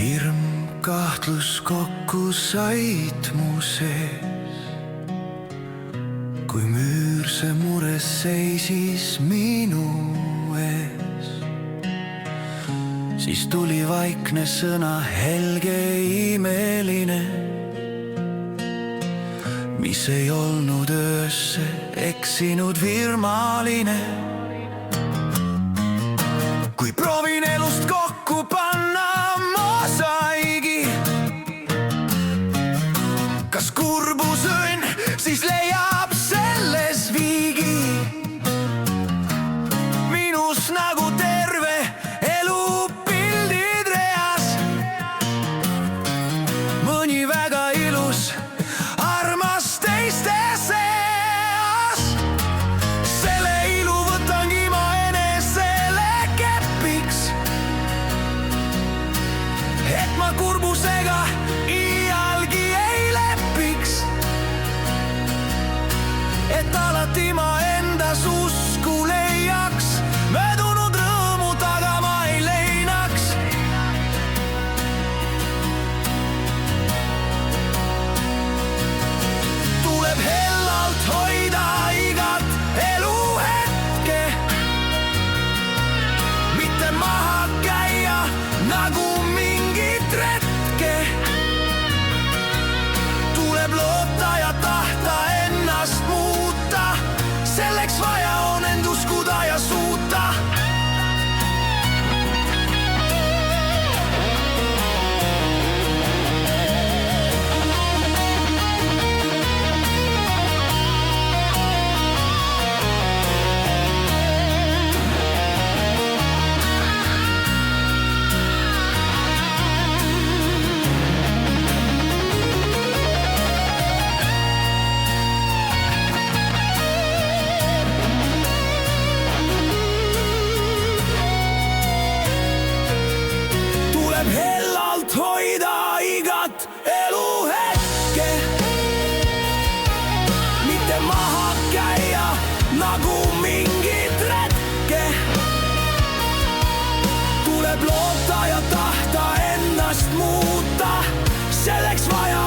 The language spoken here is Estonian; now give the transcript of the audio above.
hirm, kahtlus kokku said mu sees, kui müür see mures seisis minu ees. Siis tuli vaikne sõna, helge imeline, mis ei olnud öösse eksinud virmaline. Kui proovin elust kokku panna mosaigi, kas kurbus õnn siis leiab selles viigi? Minus nagu terve elu pildid reas, mõni väga ilus, armas teiste seas. Selle ilu võtangi ma enesele kepiks, et ma kurbusega iialgi ei lepiks, et alati ma endas usku leiaks, möödunud rõõmu taga ma ei leinaks. Tuleb hellalt hoida igat eluhetke, mitte maha käia nagu mingit retke. Tuleb loota ja tahta ennast muuta, selleks vaja on end uskuda ja suuta. Hellalt hoida igat eluhetke, mitte maha käia nagu mingit retke. Tuleb loota ja tahta ennast muuta, selleks vaja